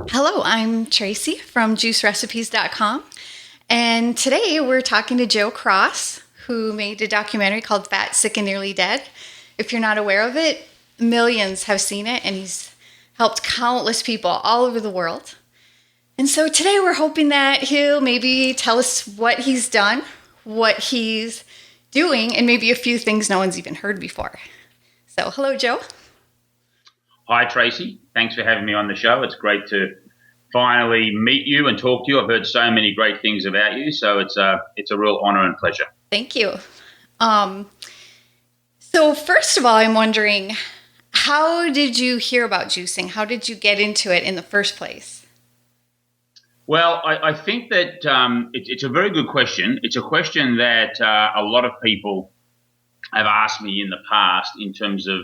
Hello, I'm Tracee from juicerecipes.com. And today we're talking to Joe Cross, who made a documentary called Fat, Sick, and Nearly Dead. If you're not aware of it, millions have seen it, and he's helped countless people all over the world. And so today we're hoping that he'll maybe tell us what he's done, what he's doing, and maybe a few things no one's even heard before. So, hello, Joe. Hi, Tracee. Thanks for having me on the show. It's great to finally meet you and talk to you. I've heard so many great things about you, so it's a real honor and pleasure. Thank you. So first of all, I'm wondering, how did you hear about juicing? How did you get into it in the first place? Well, I think that it's a very good question. It's a question that a lot of people have asked me in the past in terms of,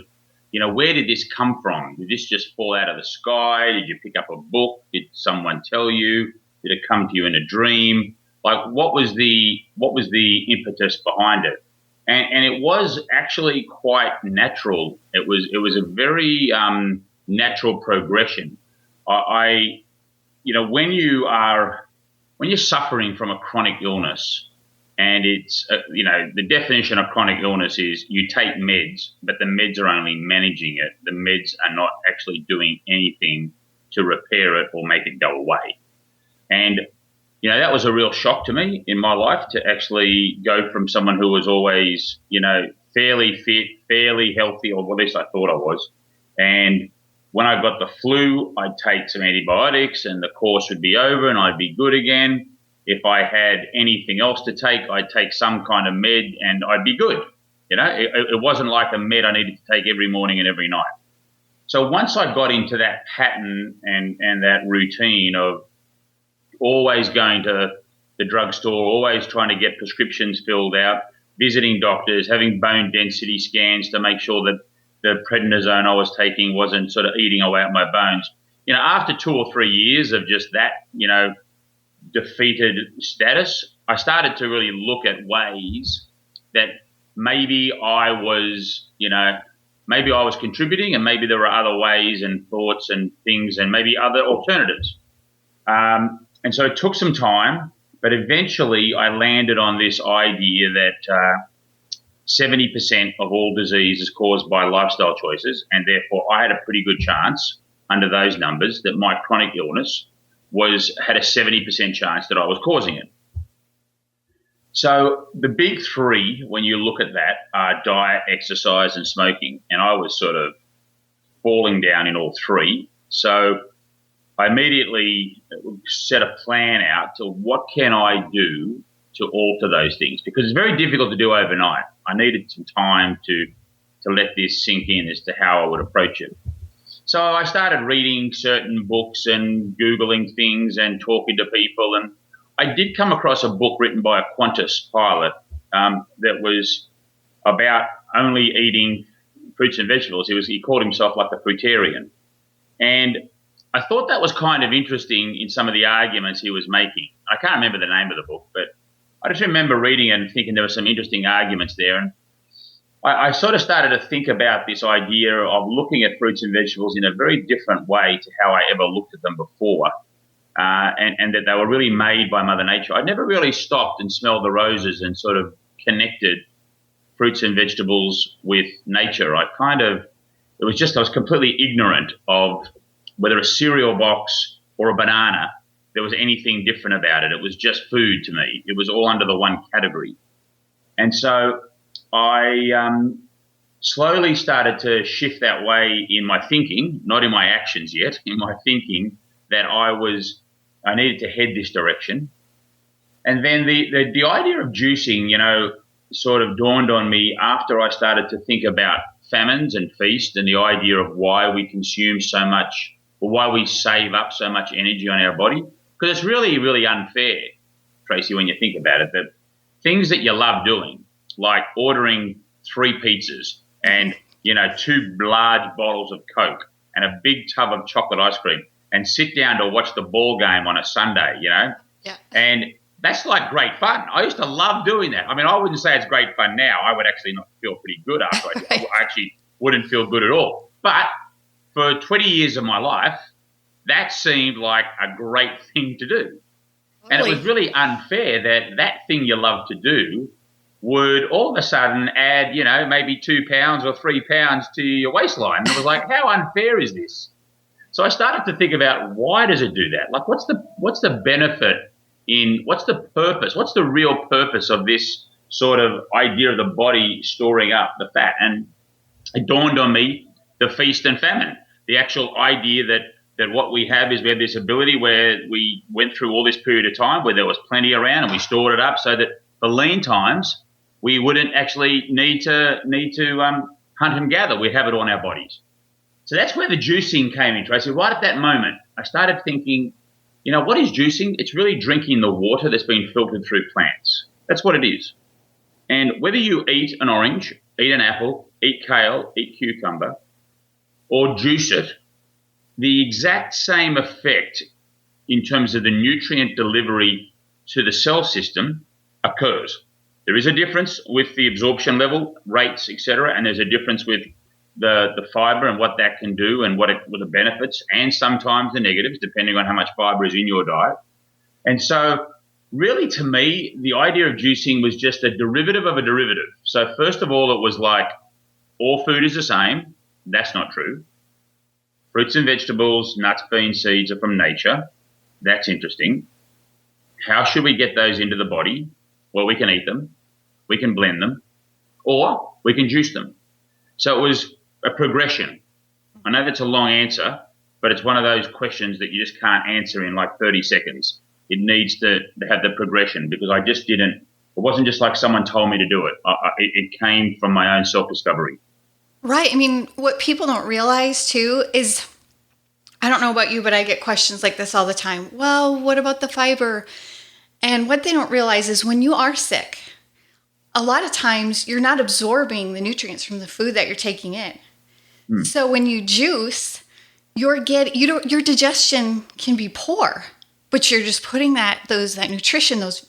where did this come from? Did this just fall out of the sky? Did you pick up a book? Did someone tell you? Did it come to you in a dream? Like, what was the impetus behind it? And it was actually quite natural. It was a very natural progression. I when you're suffering from a chronic illness, and it's the definition of chronic illness is you take meds, but the meds are only managing it. The meds are not actually doing anything to repair it or make it go away. And that was a real shock to me in my life, to actually go from someone who was always, fairly fit, fairly healthy, or at least I thought I was. And when I got the flu, I'd take some antibiotics and the course would be over and I'd be good again. If I had anything else to take, I'd take some kind of med and I'd be good. It wasn't like a med I needed to take every morning and every night. So once I got into that pattern and that routine of always going to the drugstore, always trying to get prescriptions filled out, visiting doctors, having bone density scans to make sure that the prednisone I was taking wasn't sort of eating away at my bones. After 2 or 3 years of just that, defeated status, I started to really look at ways that maybe I was contributing, and maybe there were other ways and thoughts and things and maybe other alternatives. And so it took some time, but eventually I landed on this idea that 70% of all disease is caused by lifestyle choices, and therefore I had a pretty good chance under those numbers that my chronic illness had a 70% chance that I was causing it. So the big three, when you look at that, are diet, exercise, and smoking, and I was sort of falling down in all three. So I immediately set a plan out to what can I do to alter those things, because it's very difficult to do overnight. I needed some time to let this sink in as to how I would approach it. So I started reading certain books and Googling things and talking to people, and I did come across a book written by a Qantas pilot that was about only eating fruits and vegetables. He called himself like a fruitarian, and I thought that was kind of interesting in some of the arguments he was making. I can't remember the name of the book, but I just remember reading it and thinking there were some interesting arguments there. And I sort of started to think about this idea of looking at fruits and vegetables in a very different way to how I ever looked at them before, and that they were really made by Mother Nature. I'd never really stopped and smelled the roses and sort of connected fruits and vegetables with nature. I was completely ignorant of whether a cereal box or a banana, there was anything different about it. It was just food to me. It was all under the one category. And so I slowly started to shift that way in my thinking, not in my actions yet, in my thinking, that I needed to head this direction. And then the idea of juicing, sort of dawned on me after I started to think about famines and feast, and the idea of why we consume so much, or why we save up so much energy on our body. Because it's really, really unfair, Tracee, when you think about it, that things that you love doing, like ordering 3 pizzas and, 2 large bottles of Coke and a big tub of chocolate ice cream, and sit down to watch the ball game on a Sunday, Yeah. And that's like great fun. I used to love doing that. I mean, I wouldn't say it's great fun now. I would actually not feel pretty good after I actually wouldn't feel good at all. But for 20 years of my life, that seemed like a great thing to do. And it was Totally. really unfair that that thing you love to do would all of a sudden add, maybe 2 pounds or 3 pounds to your waistline. And it was like, how unfair is this? So I started to think about, why does it do that? Like, what's the benefit what's the purpose? What's the real purpose of this sort of idea of the body storing up the fat? And it dawned on me, the feast and famine, the actual idea that what we have is we have this ability where we went through all this period of time where there was plenty around and we stored it up so that for lean times we wouldn't actually need to hunt and gather. We'd have it on our bodies. So that's where the juicing came in, Tracee. Right at that moment, I started thinking, what is juicing? It's really drinking the water that's been filtered through plants. That's what it is. And whether you eat an orange, eat an apple, eat kale, eat cucumber, or juice it, the exact same effect in terms of the nutrient delivery to the cell system occurs. There is a difference with the absorption level, rates, etc., and there's a difference with the fiber and what that can do and what the benefits and sometimes the negatives, depending on how much fiber is in your diet. And so really, to me, the idea of juicing was just a derivative of a derivative. So first of all, it was like all food is the same. That's not true. Fruits and vegetables, nuts, beans, seeds are from nature. That's interesting. How should we get those into the body? Well, we can eat them, we can blend them, or we can juice them. So it was a progression. I know that's a long answer, but it's one of those questions that you just can't answer in like 30 seconds. It needs to have the progression, because I just didn't, it wasn't just like someone told me to do it. It came from my own self-discovery. Right. I mean, what people don't realize too is, I don't know about you, but I get questions like this all the time. Well, what about the fiber? And what they don't realize is when you are sick, a lot of times you're not absorbing the nutrients from the food that you're taking in. So when you juice, your digestion can be poor, but you're just putting that nutrition, those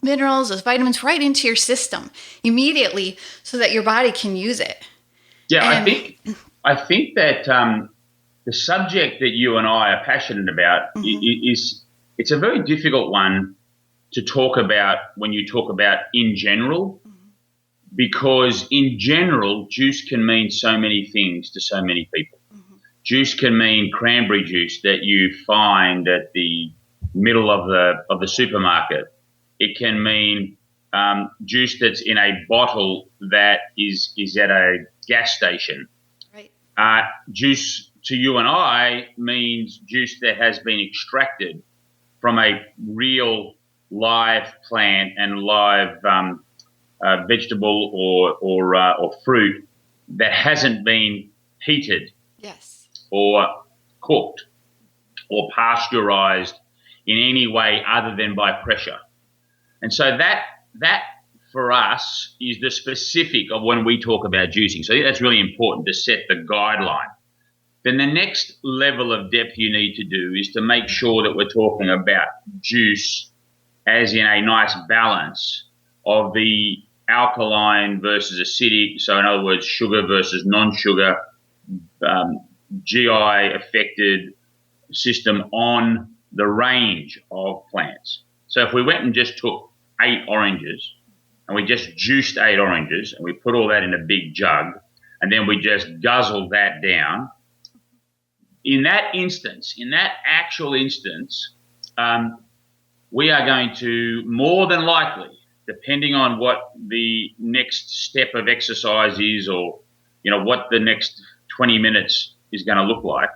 minerals, those vitamins right into your system immediately so that your body can use it. Yeah, And I think that the subject that you and I are passionate about is it's a very difficult one to talk about when you talk about in general, because in general, juice can mean so many things to so many people. Juice can mean cranberry juice that you find at the middle of the supermarket. It can mean juice that's in a bottle that is at a gas station. right. Juice to you and I means juice that has been extracted from a real live plant and live vegetable or fruit that hasn't been heated Yes. or cooked or pasteurized in any way other than by pressure. And so that for us is the specific of when we talk about juicing. So I think that's really important to set the guideline. Then the next level of depth you need to do is to make sure that we're talking about juice as in a nice balance of the alkaline versus acidic. So in other words, sugar versus non-sugar, GI affected system on the range of plants. So if we went and just took 8 oranges and we just juiced 8 oranges and we put all that in a big jug and then we just guzzled that down, in that instance, in that actual instance, we are going to more than likely, depending on what the next step of exercise is or what the next 20 minutes is going to look like,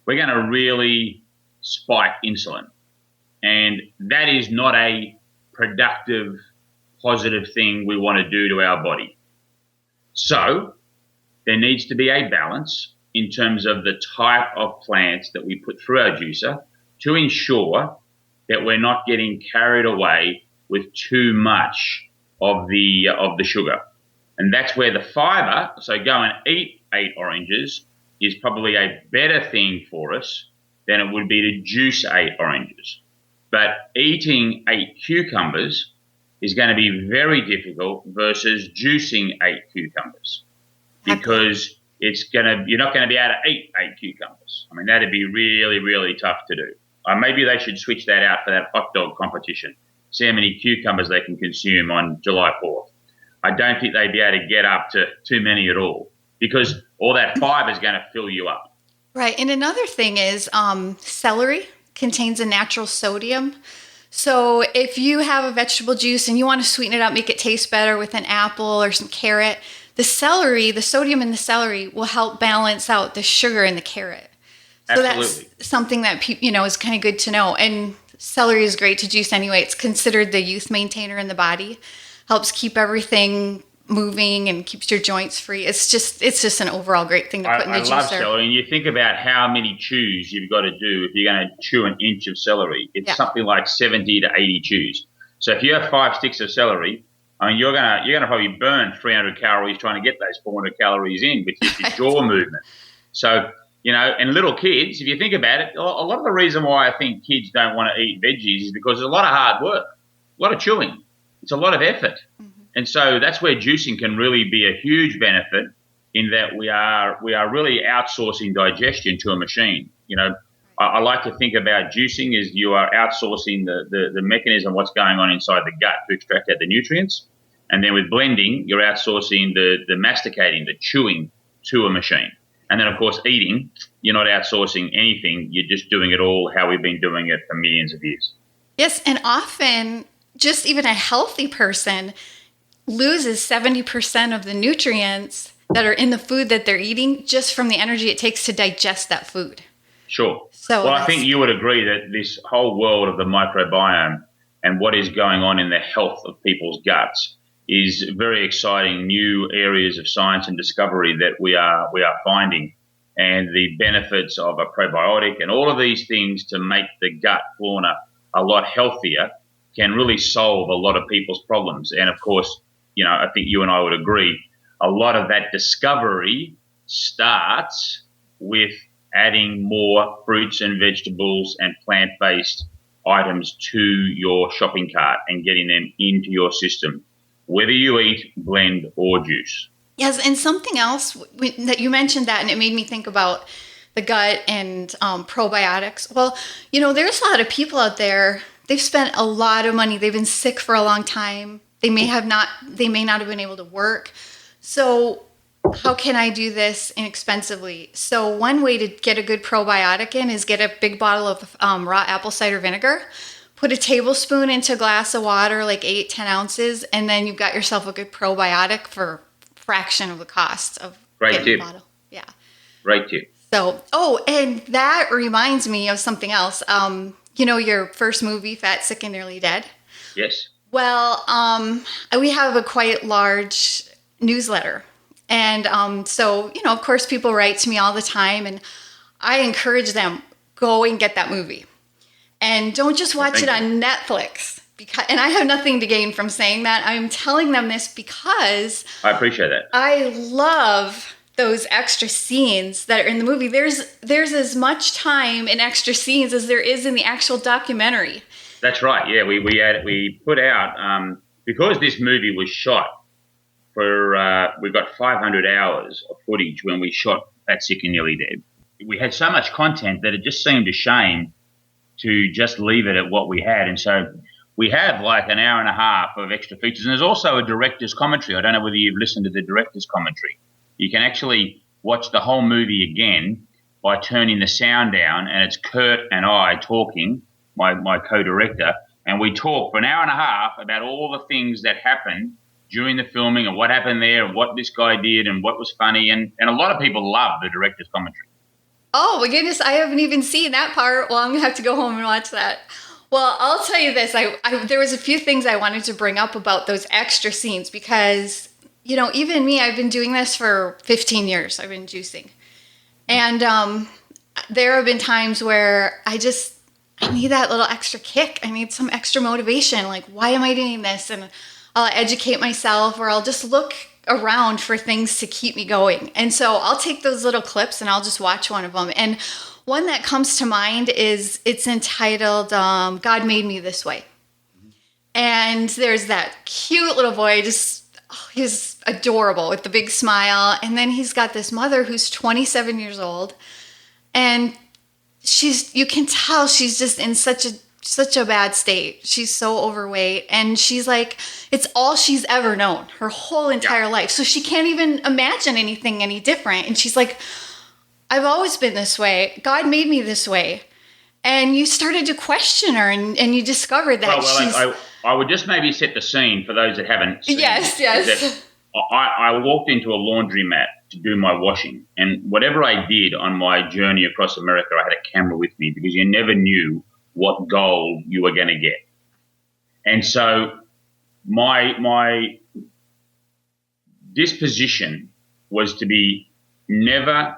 we're going to really spike insulin. And that is not a productive, positive thing we want to do to our body. So there needs to be a balance in terms of the type of plants that we put through our juicer to ensure that we're not getting carried away with too much of the sugar. And that's where the fiber, so go and eat 8 oranges, is probably a better thing for us than it would be to juice 8 oranges. But eating 8 cucumbers is going to be very difficult versus juicing 8 cucumbers, because you're not gonna be able to eat 8 cucumbers. I mean, that'd be really, really tough to do. Maybe they should switch that out for that hot dog competition. See how many cucumbers they can consume on July 4th. I don't think they'd be able to get up to too many at all because all that fiber is going to fill you up. Right. And another thing is celery contains a natural sodium. So if you have a vegetable juice and you want to sweeten it up, make it taste better with an apple or some carrot, the sodium in the celery will help balance out the sugar in the carrot. So Absolutely. that's something that is kind of good to know. And celery is great to juice anyway. It's considered the youth maintainer in the body. Helps keep everything moving and keeps your joints free. It's just an overall great thing to put in the juicer. I love celery, and you think about how many chews you've got to do if you're going to chew an inch of celery. It's something like 70 to 80 chews. So if you have 5 sticks of celery, I mean, you're gonna probably burn 300 calories trying to get those 400 calories in with your jaw movement. So, and little kids, if you think about it, a lot of the reason why I think kids don't want to eat veggies is because it's a lot of hard work, a lot of chewing. It's a lot of effort. Mm-hmm. And so that's where juicing can really be a huge benefit in that we are really outsourcing digestion to a machine. I like to think about juicing as you are outsourcing the mechanism, what's going on inside the gut to extract out the nutrients. And then with blending, you're outsourcing the masticating, the chewing to a machine. And then, of course, eating, you're not outsourcing anything. You're just doing it all how we've been doing it for millions of years. Yes, and often just even a healthy person loses 70% of the nutrients that are in the food that they're eating just from the energy it takes to digest that food. Sure. Well, I think you would agree that this whole world of the microbiome and what is going on in the health of people's guts is very exciting new areas of science and discovery that we are finding, and the benefits of a probiotic and all of these things to make the gut fauna a lot healthier can really solve a lot of people's problems. And of course, I think you and I would agree, a lot of that discovery starts with adding more fruits and vegetables and plant-based items to your shopping cart and getting them into your system, whether you eat, blend, or juice. Yes, and something else that you mentioned that, and it made me think about the gut and probiotics. Well, there's a lot of people out there, they've spent a lot of money. They've been sick for a long time. They may not have been able to work. So how can I do this inexpensively? So one way to get a good probiotic in is get a big bottle of raw apple cider vinegar, put a tablespoon into a glass of water, like 8-10 ounces, and then you've got yourself a good probiotic for a fraction of the cost of getting a bottle. Yeah. Great tip. So, and that reminds me of something else. Your first movie, Fat, Sick, and Nearly Dead? Yes. Well, we have a quite large newsletter. And so, of course, people write to me all the time, and I encourage them, go and get that movie. And don't just watch it on Netflix. And I have nothing to gain from saying that. I'm telling them this because I appreciate that. I love those extra scenes that are in the movie. There's as much time in extra scenes as there is in the actual documentary. That's right. Yeah, we put out because this movie was shot for we got 500 hours of footage when we shot Fat, Sick, and Nearly Dead. We had so much content that it just seemed a shame to just leave it at what we had, and so we have like an hour and a half of extra features. And there's also a director's commentary. I don't know whether you've listened to the director's commentary. You can actually watch the whole movie again by turning the sound down, and it's Kurt and I talking, my co-director, and we talk for an hour and a half about all the things that happened during the filming and what happened there and what this guy did and what was funny. And a lot of people love the director's commentary. Oh, my goodness, I haven't even seen that part. Well, I'm going to have to go home and watch that. Well, I'll tell you this. There was a few things I wanted to bring up about those extra scenes because, even me, I've been doing this for 15 years. I've been juicing. And there have been times where I need that little extra kick. I need some extra motivation. Like, why am I doing this? And I'll educate myself, or I'll just look around for things to keep me going. And so I'll take those little clips and I'll just watch one of them. And one that comes to mind is, it's entitled God Made Me This Way. And there's that cute little boy, he's adorable with the big smile. And then he's got this mother who's 27 years old, and you can tell she's just in such a bad state. She's so overweight, and she's like, it's all she's ever known her whole entire life. So she can't even imagine anything any different. And she's like, I've always been this way. God made me this way. And you started to question her, and you discovered that I would just maybe set the scene for those that haven't seen. Yes. I walked into a laundromat to do my washing, and whatever I did on my journey across America, I had a camera with me because you never knew what gold you were going to get. And so my disposition was to be never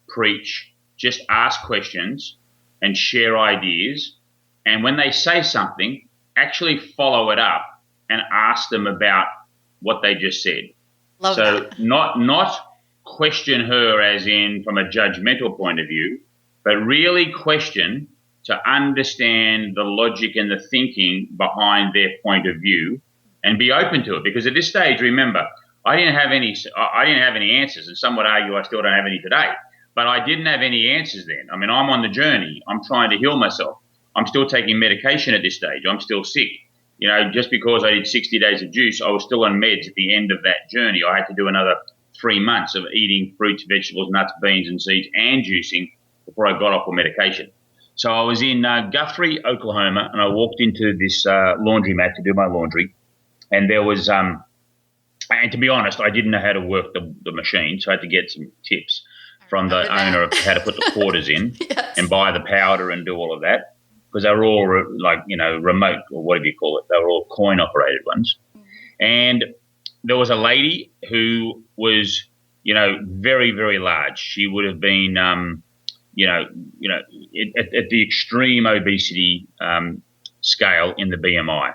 preach, just ask questions and share ideas. And when they say something, actually follow it up and ask them about what they just said. Love that. Not question her as in from a judgmental point of view, but really question to understand the logic and the thinking behind their point of view and be open to it. Because at this stage, remember, I didn't have any answers, and some would argue I still don't have any today. But I didn't have any answers then. I mean, I'm on the journey. I'm trying to heal myself. I'm still taking medication at this stage. I'm still sick. You know, just because I did 60 days of juice, I was still on meds at the end of that journey. I had to do another 3 months of eating fruits, vegetables, nuts, beans, and seeds and juicing before I got off of medication. So I was in Guthrie, Oklahoma, and I walked into this laundromat to do my laundry. And there was, and to be honest, I didn't know how to work the machine, so I had to get some tips from the owner of how to put the quarters in and buy the powder and do all of that, because they were all remote, or whatever you call it. They were all coin operated ones. And there was a lady who was, very, very large. She would have been, at the extreme obesity scale in the BMI.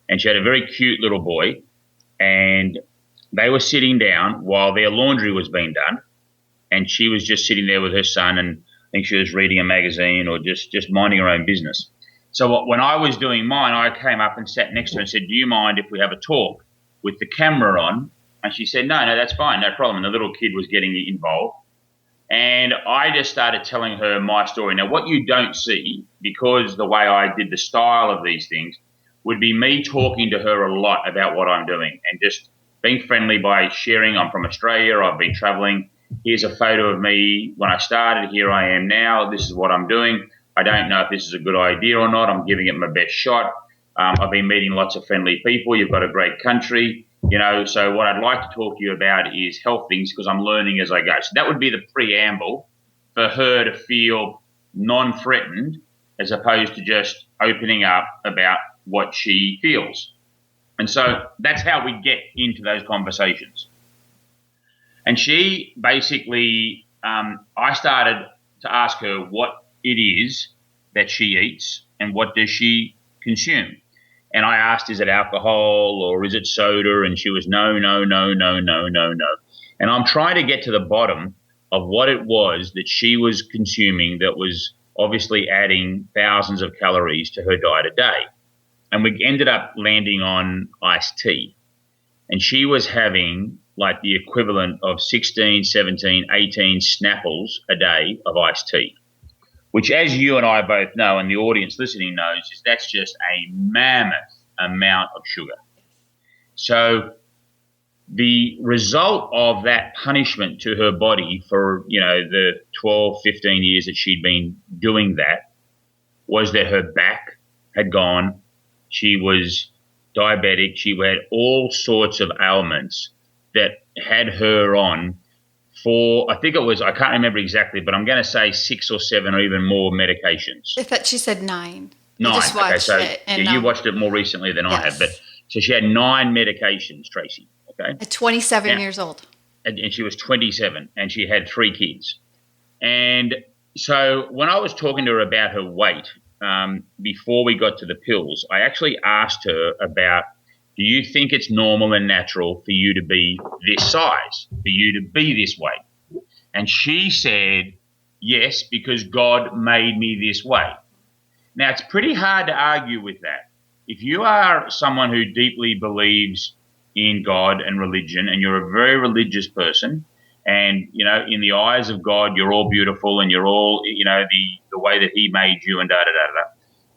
And she had a very cute little boy, and they were sitting down while their laundry was being done. And she was just sitting there with her son, and I think she was reading a magazine or just minding her own business. So when I was doing mine, I came up and sat next to her and said, do you mind if we have a talk with the camera on? And she said, no, that's fine, no problem. And the little kid was getting involved. And I just started telling her my story. Now, what you don't see, because the way I did the style of these things, would be me talking to her a lot about what I'm doing and just being friendly by sharing. I'm from Australia. I've been traveling. Here's a photo of me when I started. Here I am now. This is what I'm doing. I don't know if this is a good idea or not. I'm giving it my best shot. I've been meeting lots of friendly people. You've got a great country, So what I'd like to talk to you about is health things, because I'm learning as I go. So that would be the preamble for her to feel non-threatened, as opposed to just opening up about what she feels. And so that's how we get into those conversations. And she basically, I started to ask her what it is that she eats and what does she consume. And I asked, is it alcohol or is it soda? And she was no. And I'm trying to get to the bottom of what it was that she was consuming that was obviously adding thousands of calories to her diet a day. And we ended up landing on iced tea. And she was having like the equivalent of 16, 17, 18 Snapples a day of iced tea, which, as you and I both know, and the audience listening knows, is that's just a mammoth amount of sugar. So the result of that punishment to her body for, the 12, 15 years that she'd been doing that was that her back had gone. She was diabetic. She had all sorts of ailments that had her on for, I can't remember exactly, but I'm going to say 6 or 7 or even more medications. I thought she said 9. 9. I just watched it. And, you watched it more recently than I have. But so she had 9 medications, Tracee. Okay. At 27 years old. And she was 27, and she had 3 kids. And so when I was talking to her about her weight, before we got to the pills, I actually asked her about, do you think it's normal and natural for you to be this size, for you to be this weight? And she said, yes, because God made me this way. Now, it's pretty hard to argue with that. If you are someone who deeply believes in God and religion, and you're a very religious person, and in the eyes of God, you're all beautiful, and you're all the way that He made you, and da da da da.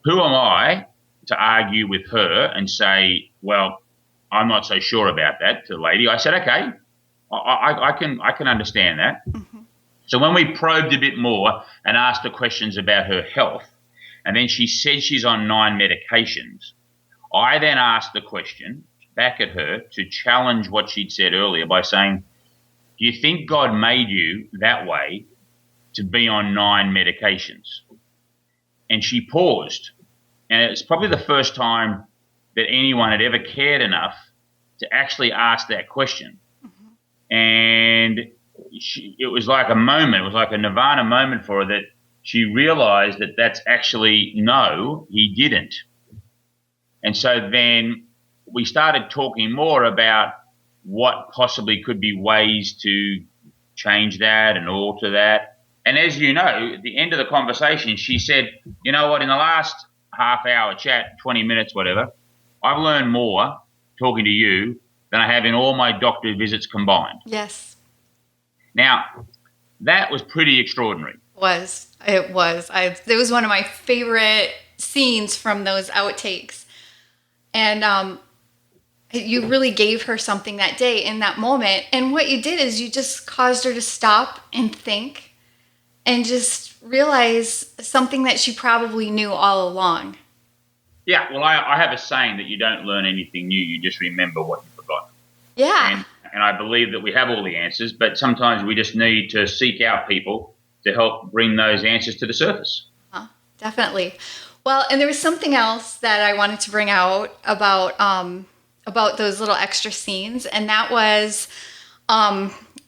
Who am I to argue with her and say, well, I'm not so sure about that, to the lady? I said, okay, I can understand that. Mm-hmm. So when we probed a bit more and asked her questions about her health, and then she said she's on 9 medications, I then asked the question back at her to challenge what she'd said earlier by saying, do you think God made you that way to be on 9 medications? And she paused. And it's probably the first time that anyone had ever cared enough to actually ask that question. Mm-hmm. And it was like a moment, it was like a nirvana moment for her, that she realized that that's actually, no, He didn't. And so then we started talking more about what possibly could be ways to change that and alter that. And as you know, at the end of the conversation, she said, you know what, in the last half-hour chat, 20 minutes, whatever, I've learned more talking to you than I have in all my doctor visits combined. Yes. Now, that was pretty extraordinary. It was. It was one of my favorite scenes from those outtakes. And you really gave her something that day in that moment. And what you did is you just caused her to stop and think and just realize something that she probably knew all along. Yeah, well, I have a saying that you don't learn anything new, you just remember what you forgot. Yeah. And I believe that we have all the answers, but sometimes we just need to seek out people to help bring those answers to the surface. Definitely. Well, and there was something else that I wanted to bring out about those little extra scenes, and that was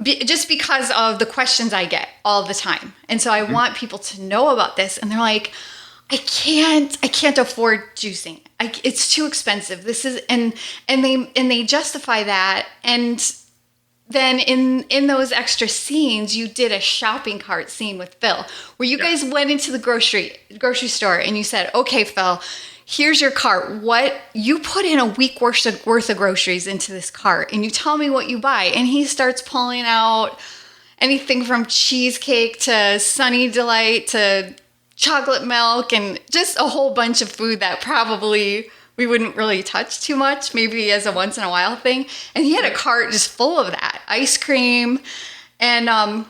just because of the questions I get all the time. And so I want people to know about this, and they're like, I can't afford juicing. It's too expensive. This is, and they justify that. And then in those extra scenes, you did a shopping cart scene with Phil, where you guys went into the grocery store and you said, okay, Phil, here's your cart. What you put in a week worth of groceries into this cart, and you tell me what you buy. And he starts pulling out anything from cheesecake to Sunny Delight to chocolate milk, and just a whole bunch of food that probably we wouldn't really touch too much, maybe as a once in a while thing. And he had a cart just full of that, ice cream and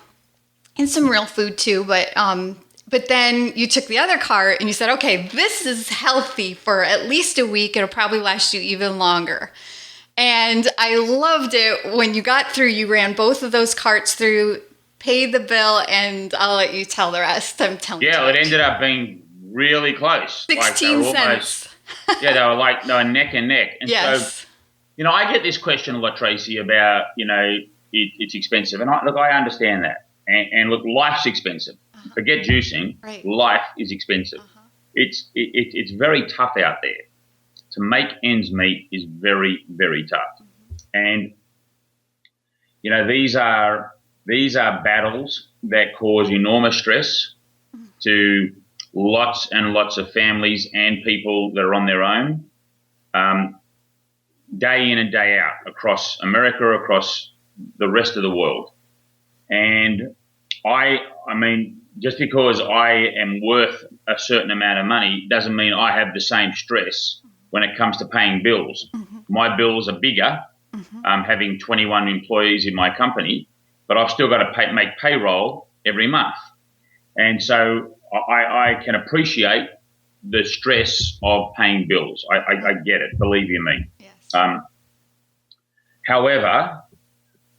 some real food too. But then you took the other cart and you said, okay, this is healthy for at least a week. It'll probably last you even longer. And I loved it when you got through, you ran both of those carts through, paid the bill, and I'll let you tell the rest. I'm telling you. Yeah, it ended up being really close. 16 cents. They were neck and neck. And yes. So, I get this question a lot, Tracee, about, it's expensive. And I understand that. And look, life's expensive. Uh-huh. Forget juicing. Right. Life is expensive. Uh-huh. It's very tough out there. To make ends meet is very, very tough. Mm-hmm. And, these are battles that cause enormous stress to lots and lots of families and people that are on their own, day in and day out, across America, across the rest of the world. And I mean, just because I am worth a certain amount of money doesn't mean I have the same stress when it comes to paying bills. Mm-hmm. My bills are bigger, having 21 employees in my company, but I've still got to make payroll every month. And so I can appreciate the stress of paying bills. I get it, believe you me. Yes. However,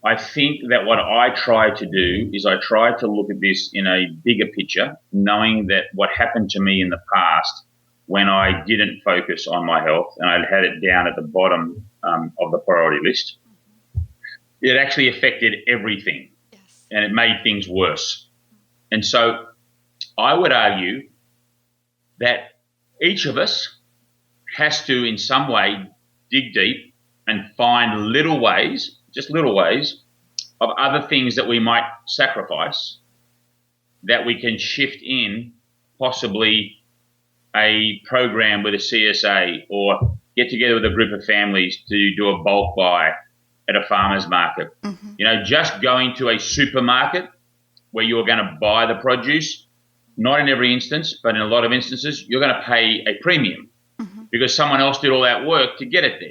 I think that what I try to do is I try to look at this in a bigger picture, knowing that what happened to me in the past when I didn't focus on my health and I had it down at the bottom of the priority list, it actually affected everything. Yes. And it made things worse. And so I would argue that each of us has to, in some way, dig deep and find little ways, just little ways, of other things that we might sacrifice that we can shift in, possibly a program with a CSA or get together with a group of families to do a bulk buy at a farmer's market. Just going to a supermarket where you're going to buy the produce, not in every instance, but in a lot of instances, you're going to pay a premium because someone else did all that work to get it there.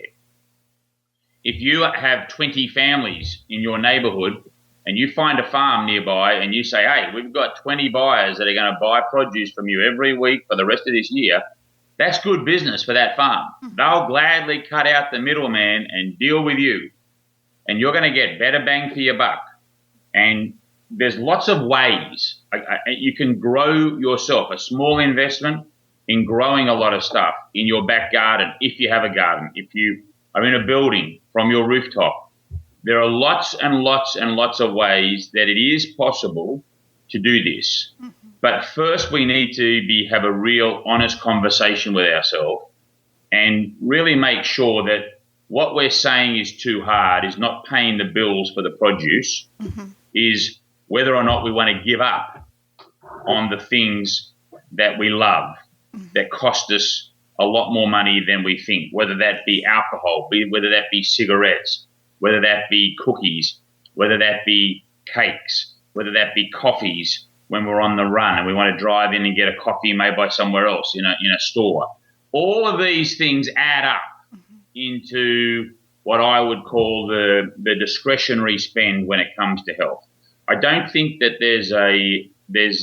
If you have 20 families in your neighborhood and you find a farm nearby and you say, hey, we've got 20 buyers that are going to buy produce from you every week for the rest of this year, that's good business for that farm. They'll gladly cut out the middleman and deal with you. And you're going to get better bang for your buck. And there's lots of ways you can grow yourself, a small investment in growing a lot of stuff in your back garden, if you have a garden, if you are in a building from your rooftop. There are lots and lots and lots of ways that it is possible to do this. But first we need to have a real honest conversation with ourselves and really make sure that what we're saying is too hard is not paying the bills for the produce, is whether or not we want to give up on the things that we love that cost us a lot more money than we think, whether that be alcohol, whether that be cigarettes, whether that be cookies, whether that be cakes, whether that be coffees when we're on the run and we want to drive in and get a coffee made by somewhere else in a store. All of these things add up into what I would call the discretionary spend when it comes to health. I don't think that there's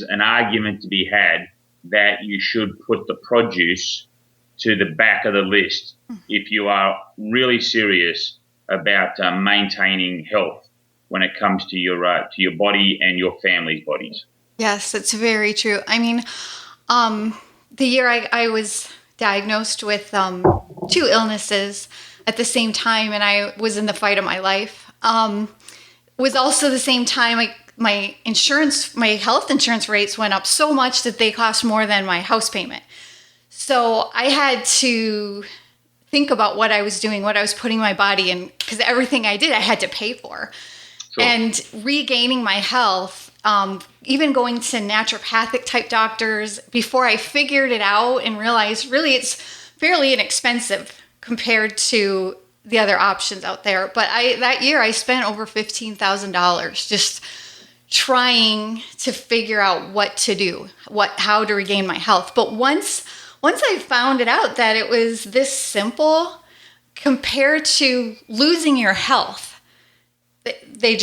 an argument to be had that you should put the produce to the back of the list if you are really serious about maintaining health when it comes to your body and your family's bodies. Yes, that's very true. I mean, the year I was diagnosed with 2 illnesses at the same time, and I was in the fight of my life, was also the same time my health insurance rates went up so much that they cost more than my house payment. So I had to think about what I was doing, what I was putting my body in, because everything I did, I had to pay for. Sure. And regaining my health, even going to naturopathic type doctors, before I figured it out and realized really it's fairly inexpensive compared to the other options out there. But that year I spent over $15,000 just trying to figure out what to do, how to regain my health. But once I found it out that it was this simple compared to losing your health, there's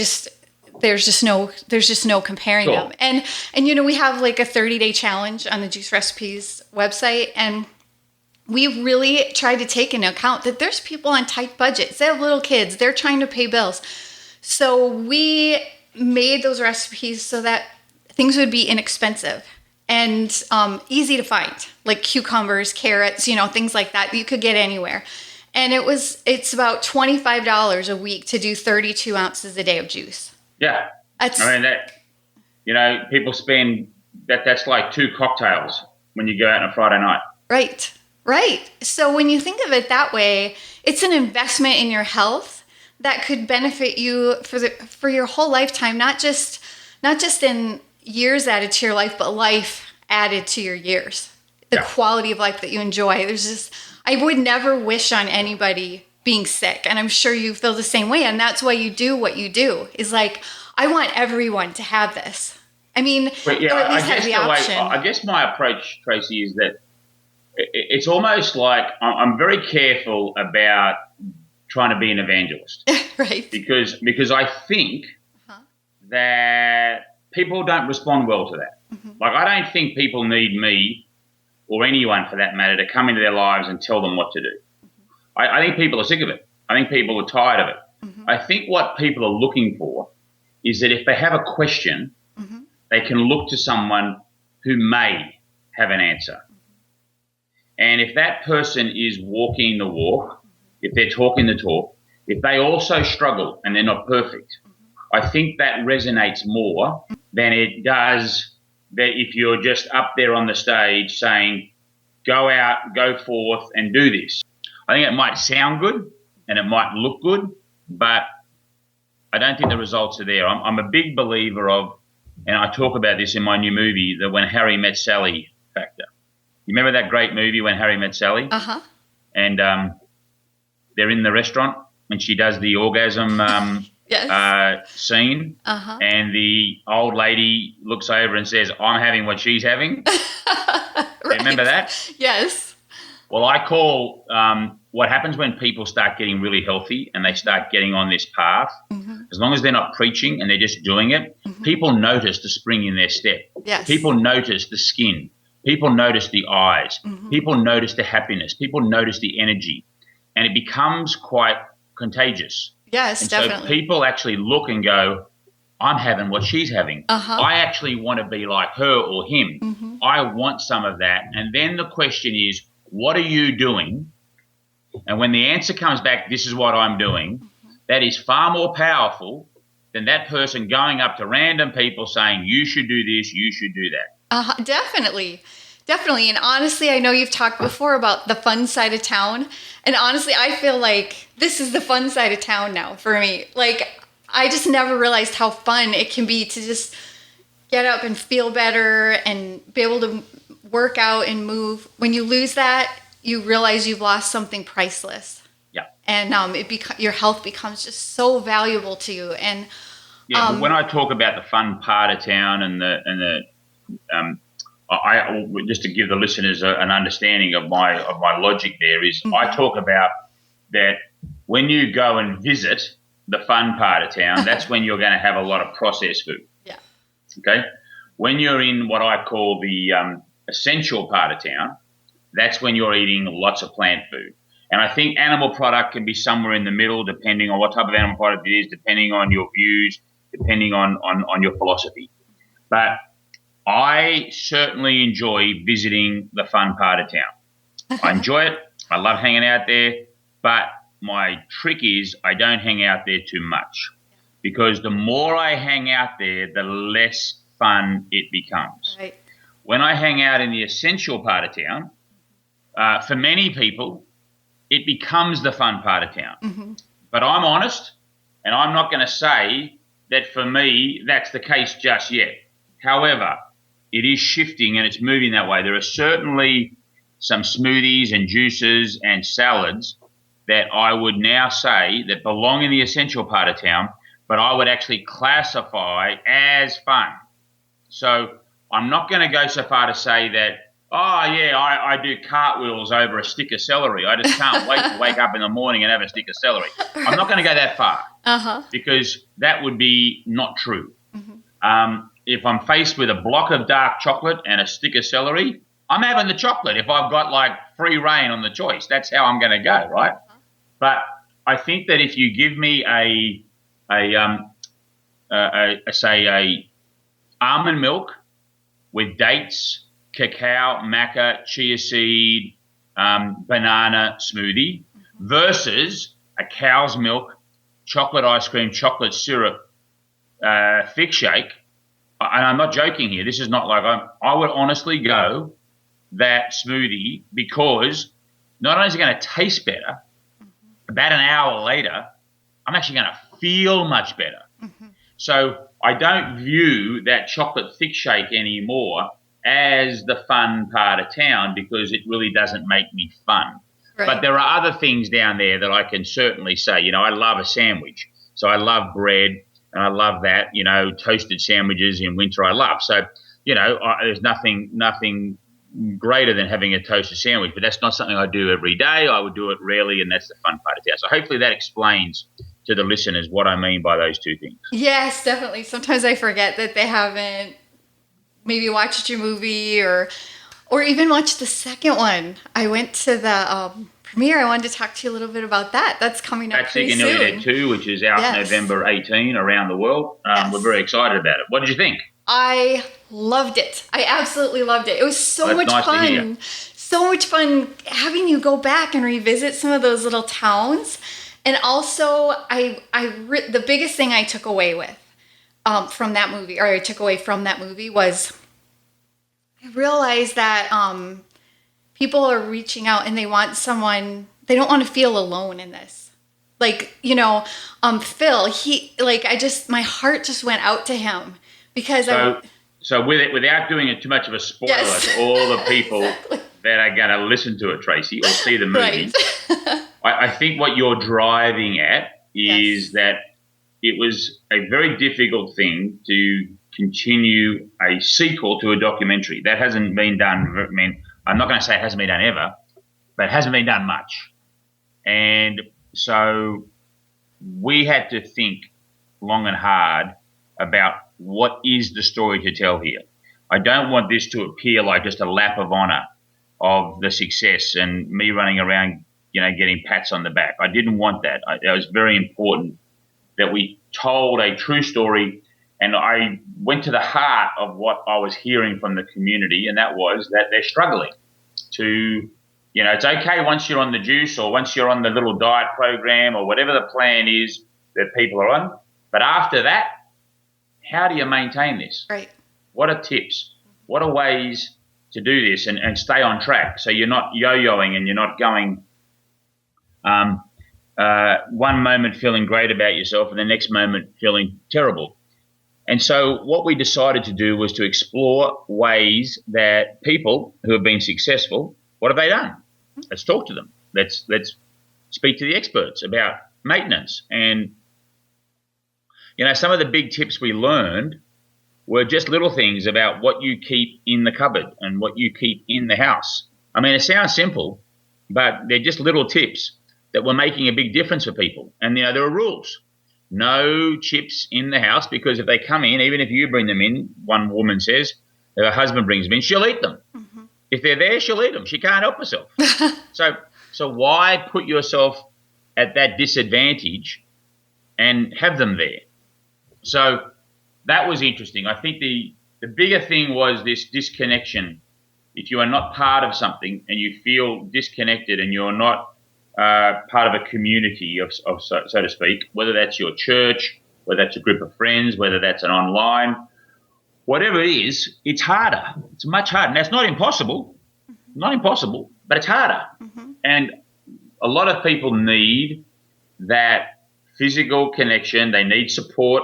just no comparing Cool. them. And we have like a 30-day challenge on the Juice Recipes website, and we really tried to take into account that there's people on tight budgets. They have little kids. They're trying to pay bills. So we made those recipes so that things would be inexpensive and easy to find, like cucumbers, carrots, things like that you could get anywhere. And it's about $25 a week to do 32 ounces a day of juice. Yeah. People spend that's like 2 cocktails when you go out on a Friday night. Right. So when you think of it that way, it's an investment in your health that could benefit you for your whole lifetime, not just in years added to your life, but life added to your years. The quality of life that you enjoy. I would never wish on anybody being sick, and I'm sure you feel the same way, and that's why you do what you do. Is like, I want everyone to have this. I mean, or at least have the option. I guess my approach, Tracee, is that it's almost like I'm very careful about trying to be an evangelist. Right. Because I think that people don't respond well to that. Like, I don't think people need me, or anyone for that matter, to come into their lives and tell them what to do. I think people are sick of it. I think people are tired of it. I think what people are looking for is that if they have a question, they can look to someone who may have an answer. And if that person is walking the walk, if they're talking the talk, if they also struggle and they're not perfect, I think that resonates more than it does that if you're just up there on the stage saying, go out, go forth and do this. I think it might sound good and it might look good, but I don't think the results are there. I'm a big believer of, and I talk about this in my new movie, the When Harry Met Sally factor. You remember that great movie, When Harry Met Sally? Uh-huh. And they're in the restaurant and she does the orgasm Yes. scene, Uh-huh. and the old lady looks over and says, "I'm having what she's having." Right. Remember that? Yes. Well, I call what happens when people start getting really healthy and they start getting on this path, Mm-hmm. as long as they're not preaching and they're just doing it, Mm-hmm. people notice the spring in their step. Yes. People notice the skin. People notice the eyes. Mm-hmm. People notice the happiness. People notice the energy. And it becomes quite contagious. Yes, and definitely. So people actually look and go, I'm having what she's having. Uh-huh. I actually want to be like her or him. Mm-hmm. I want some of that. And then the question is, what are you doing? And when the answer comes back, this is what I'm doing, that is far more powerful than that person going up to random people saying, you should do this, you should do that. Definitely. Definitely. And honestly, I know you've talked before about the fun side of town. And honestly, I feel like this is the fun side of town now for me. Like, I just never realized how fun it can be to just get up and feel better and be able to work out and move. When you lose that, you realize you've lost something priceless. Yeah. And your health becomes just so valuable to you. And yeah, but when I talk about the fun part of town and I just to give the listeners an understanding of my logic there is, mm-hmm. I talk about that when you go and visit the fun part of town, that's when you're going to have a lot of processed food. Yeah. Okay. When you're in what I call the essential part of town, that's when you're eating lots of plant food. And I think animal product can be somewhere in the middle, depending on what type of animal product it is, depending on your views, depending on your philosophy. But I certainly enjoy visiting the fun part of town. I enjoy it. I love hanging out there. But my trick is I don't hang out there too much, because the more I hang out there, the less fun it becomes. Right. When I hang out in the essential part of town, for many people, it becomes the fun part of town. Mm-hmm. But I'm honest, and I'm not going to say that for me that's the case just yet. However, it is shifting and it's moving that way. There are certainly some smoothies and juices and salads that I would now say that belong in the essential part of town, but I would actually classify as fun. So I'm not going to go so far to say that, oh, yeah, I do cartwheels over a stick of celery. I just can't wait to wake up in the morning and have a stick of celery. I'm not going to go that far, because that would be not true. Mm-hmm. If I'm faced with a block of dark chocolate and a stick of celery, I'm having the chocolate if I've got like free reign on the choice. That's how I'm going to go, right? But I think that if you give me a almond milk with dates, cacao, maca, chia seed, banana smoothie versus a cow's milk, chocolate ice cream, chocolate syrup, thick shake, and I'm not joking here. This is not like I would honestly go that smoothie, because not only is it going to taste better, about an hour later, I'm actually going to feel much better. Mm-hmm. So I don't view that chocolate thick shake anymore as the fun part of town, because it really doesn't make me fun. Right. But there are other things down there that I can certainly say. You know, I love a sandwich. So I love bread, and I love that, you know, toasted sandwiches in winter I love. So, you know, there's nothing greater than having a toasted sandwich, but that's not something I do every day. I would do it rarely, and that's the fun part of town. So hopefully that explains to the listeners what I mean by those two things. Yes, definitely. Sometimes I forget that they haven't maybe watched your movie or even watched the second one. I went to the premiere. I wanted to talk to you a little bit about that. That's coming up pretty soon. Fat, Sick and Nearly Dead 2, which is out November 18 around the world. Yes. We're very excited about it. What did you think? I loved it. I absolutely loved it. It was so much fun. So much fun having you go back and revisit some of those little towns. And also, the biggest thing I took away from that movie, was I realized that people are reaching out and they want someone. They don't want to feel alone in this. Like, you know, Phil. My heart just went out to him. Because so without doing it too much of a spoiler to all the people that are going to listen to it, Tracee, or see the movie, right. I think what you're driving at is Yes. that it was a very difficult thing to continue a sequel to a documentary. That hasn't been done. I mean, I'm not going to say it hasn't been done ever, but it hasn't been done much. And so we had to think long and hard about what is the story to tell here. I don't want this to appear like just a lap of honor of the success and me running around, getting pats on the back. I didn't want that. It was very important that we told a true story, and I went to the heart of what I was hearing from the community, and that was that they're struggling to, it's okay once you're on the juice or once you're on the little diet program or whatever the plan is that people are on, but after that, how do you maintain this? Right. What are tips? What are ways to do this and stay on track so you're not yo-yoing and you're not going one moment feeling great about yourself and the next moment feeling terrible. And so what we decided to do was to explore ways that people who have been successful, what have they done? Let's talk to them. Let's speak to the experts about maintenance. And, some of the big tips we learned were just little things about what you keep in the cupboard and what you keep in the house. I mean, it sounds simple, but they're just little tips that were making a big difference for people. And, there are rules. No chips in the house, because if they come in, even if you bring them in, one woman says, if her husband brings them in, she'll eat them. Mm-hmm. If they're there, she'll eat them. She can't help herself. So why put yourself at that disadvantage and have them there? So that was interesting. I think the bigger thing was this disconnection. If you are not part of something and you feel disconnected and you're not part of a community of so to speak, whether that's your church, whether that's a group of friends, whether that's an online, whatever it is, it's harder. It's much harder. Now, it's not impossible, but it's harder. Mm-hmm. And a lot of people need that physical connection. They need support.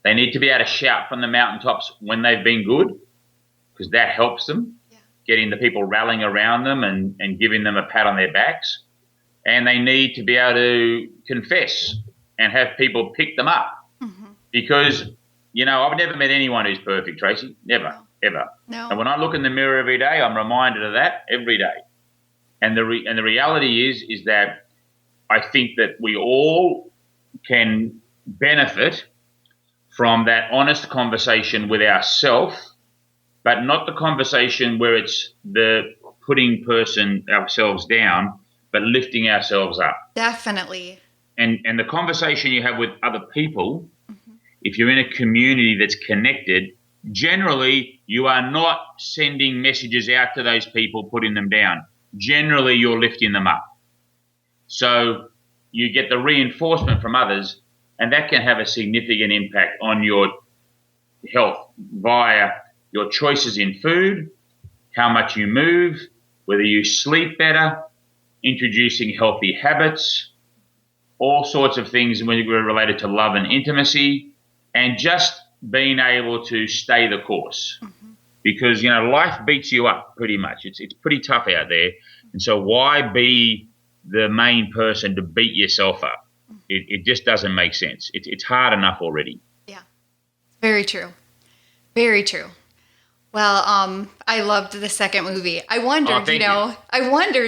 They need to be able to shout from the mountaintops when they've been good, because that helps them, getting the people rallying around them and giving them a pat on their backs. And they need to be able to confess and have people pick them up. Mm-hmm. Because, I've never met anyone who's perfect, Tracee. Never, ever. No. And when I look in the mirror every day, I'm reminded of that every day. And the reality is that I think that we all can benefit from that honest conversation with ourselves, but not the conversation where it's the putting ourselves down, but lifting ourselves up. Definitely. And the conversation you have with other people, mm-hmm. if you're in a community that's connected, generally you are not sending messages out to those people, putting them down. Generally you're lifting them up. So you get the reinforcement from others, and that can have a significant impact on your health via your choices in food, how much you move, whether you sleep better, introducing healthy habits, all sorts of things related to love and intimacy, and just being able to stay the course. Mm-hmm. Because, life beats you up pretty much. It's pretty tough out there. And so why be the main person to beat yourself up? It just doesn't make sense. It's hard enough already. Yeah, very true. Very true. Well, I loved the second movie. I wondered,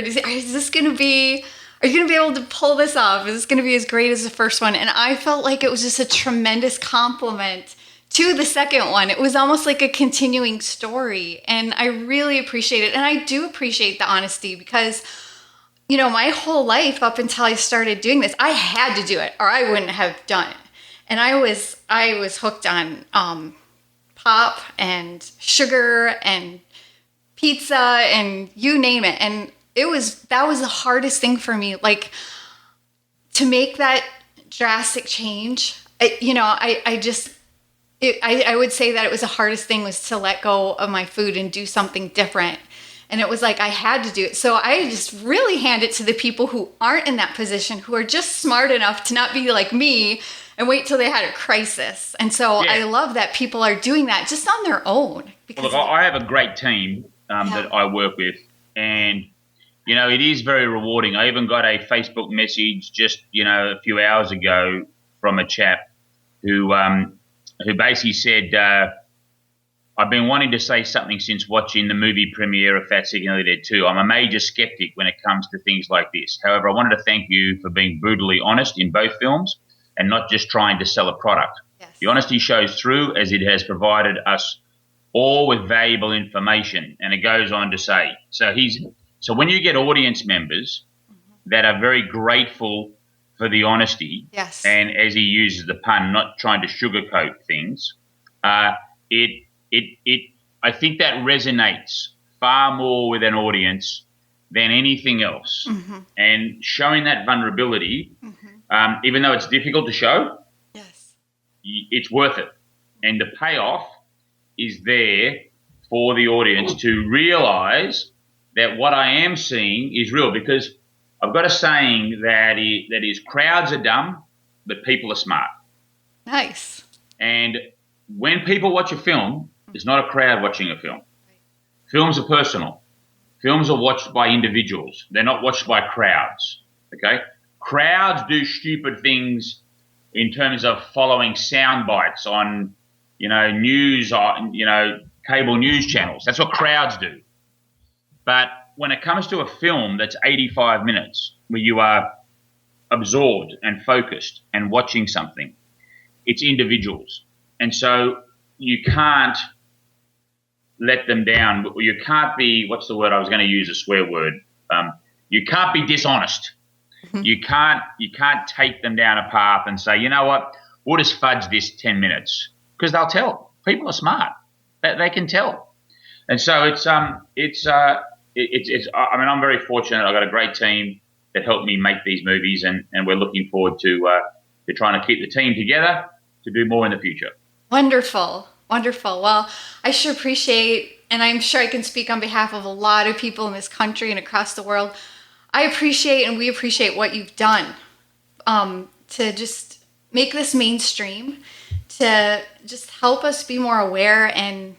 is this going to be, are you going to be able to pull this off? Is this going to be as great as the first one? And I felt like it was just a tremendous compliment to the second one. It was almost like a continuing story. And I really appreciate it. And I do appreciate the honesty because, my whole life up until I started doing this, I had to do it or I wouldn't have done it. And I was hooked on pop and sugar and pizza and you name it. And that was the hardest thing for me. Like, to make that drastic change, I would say that it was the hardest thing was to let go of my food and do something different. And it was like I had to do it. So I just really hand it to the people who aren't in that position, who are just smart enough to not be like me and wait till they had a crisis. And so I love that people are doing that just on their own. Because I have a great team that I work with. And, it is very rewarding. I even got a Facebook message just, a few hours ago from a chap who basically said, I've been wanting to say something since watching the movie premiere of Fat, Sick and Nearly Dead 2. I'm a major skeptic when it comes to things like this. However, I wanted to thank you for being brutally honest in both films and not just trying to sell a product. Yes. The honesty shows through as it has provided us all with valuable information. And it goes on to say, so when you get audience members that are very grateful for the honesty, yes, and as he uses the pun, not trying to sugarcoat things, I think that resonates far more with an audience than anything else. Mm-hmm. And showing that vulnerability, even though it's difficult to show, yes, it's worth it. And the payoff is there for the audience to realize that what I am seeing is real. Because I've got a saying that is crowds are dumb, but people are smart. Nice. And when people watch a film, it's not a crowd watching a film. Films are personal. Films are watched by individuals. They're not watched by crowds. Okay? Crowds do stupid things in terms of following sound bites on, news, cable news channels. That's what crowds do. But when it comes to a film that's 85 minutes, where you are absorbed and focused and watching something, it's individuals. And so you can't let them down. You can't be, what's the word? I was going to use a swear word. You can't be dishonest. You can't take them down a path and say, you know what, we'll just fudge this 10 minutes, because they'll tell. People are smart. They can tell. And so I'm very fortunate. I've got a great team that helped me make these movies, and we're looking forward to trying to keep the team together to do more in the future. Wonderful. Wonderful. Well, I sure appreciate, and I'm sure I can speak on behalf of a lot of people in this country and across the world. I appreciate, and we appreciate what you've done to just make this mainstream, to just help us be more aware, and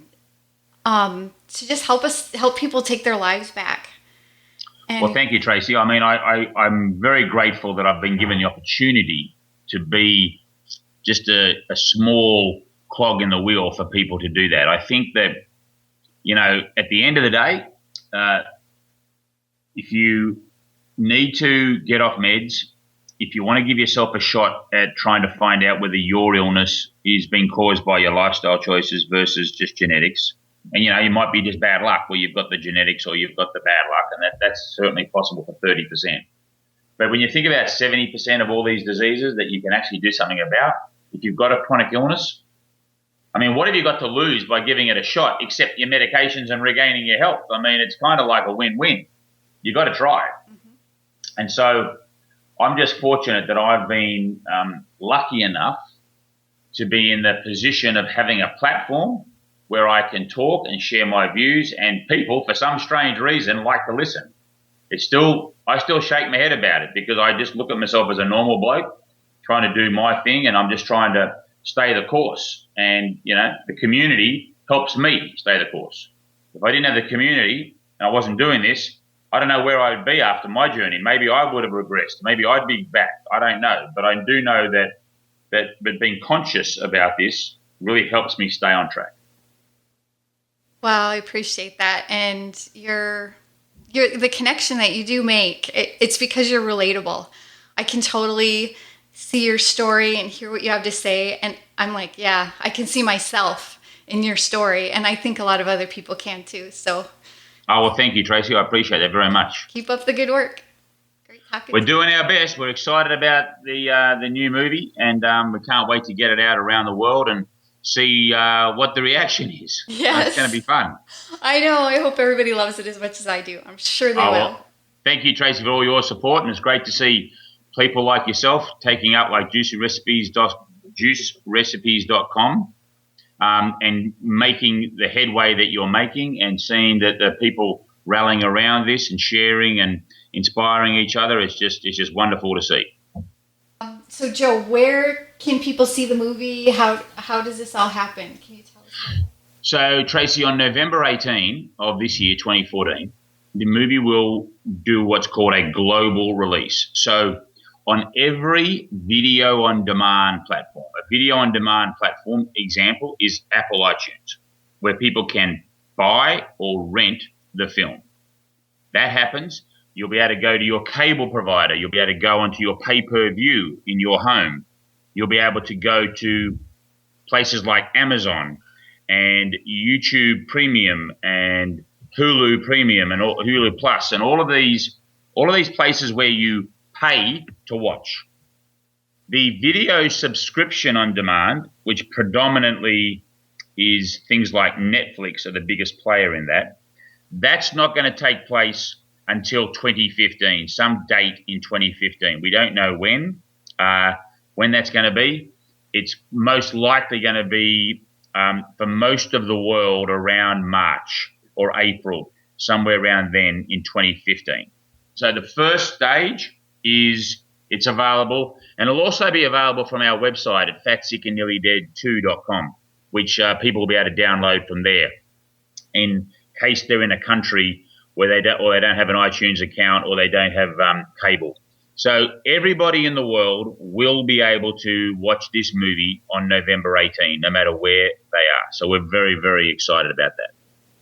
to just help people take their lives back. And well, thank you, Tracee. I mean, I'm very grateful that I've been given the opportunity to be just a small clog in the wheel for people to do that. I think that, at the end of the day, if you need to get off meds, if you want to give yourself a shot at trying to find out whether your illness is being caused by your lifestyle choices versus just genetics, and, you might be just bad luck where you've got the genetics or you've got the bad luck, and that's certainly possible for 30%. But when you think about 70% of all these diseases that you can actually do something about, if you've got a chronic illness, I mean, what have you got to lose by giving it a shot except your medications and regaining your health? I mean, it's kind of like a win-win. You've got to try it. Mm-hmm. And so I'm just fortunate that I've been lucky enough to be in the position of having a platform where I can talk and share my views, and people, for some strange reason, like to listen. I still shake my head about it, because I just look at myself as a normal bloke trying to do my thing, and I'm just trying to stay the course. And, the community helps me stay the course. If I didn't have the community and I wasn't doing this, I don't know where I would be after my journey. Maybe I would have regressed. Maybe I'd be back. I don't know. But I do know that being conscious about this really helps me stay on track. Well, I appreciate that. And the connection that you do make, it's because you're relatable. I can totally see your story and hear what you have to say. And I'm like, yeah, I can see myself in your story. And I think a lot of other people can too. So. Oh, well, thank you, Tracee. I appreciate that very much. Keep up the good work. Great talking. We're doing our best. We're excited about the new movie, and we can't wait to get it out around the world and see what the reaction is. Yes. It's going to be fun. I know. I hope everybody loves it as much as I do. I'm sure they will. Well, thank you, Tracee, for all your support, and it's great to see people like yourself taking up like juicerecipes.com and making the headway that you're making, and seeing that the people rallying around this and sharing and inspiring each other. It's just wonderful to see. So, Joe, where can people see the movie? How does this all happen? Can you tell us? So, Tracee, on November 18 of this year, 2014, the movie will do what's called a global release. So on every video on demand platform, a video on demand platform example is Apple iTunes, where people can buy or rent the film. That happens, you'll be able to go to your cable provider. You'll be able to go onto your pay-per-view in your home. You'll be able to go to places like Amazon and YouTube Premium and Hulu Premium and Hulu Plus and all of these places where you pay to watch. The video subscription on demand, which predominantly is things like Netflix are the biggest player in that, that's not going to take place until 2015, some date in 2015. We don't know when that's going to be. It's most likely going to be for most of the world around March or April, somewhere around then in 2015. So the first stage is it's available, and it'll also be available from our website at fatsickandnearlydead2.com, which people will be able to download from there in case they're in a country where they don't have an iTunes account or they don't have cable. So everybody in the world will be able to watch this movie on November 18, no matter where they are. So we're very, very excited about that.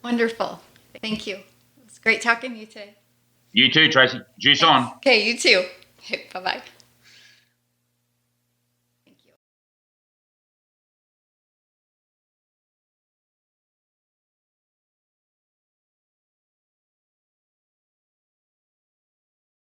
Wonderful. Thank you. It was great talking to you today. You too, Tracee. Juice on. Okay, you too. Bye-bye.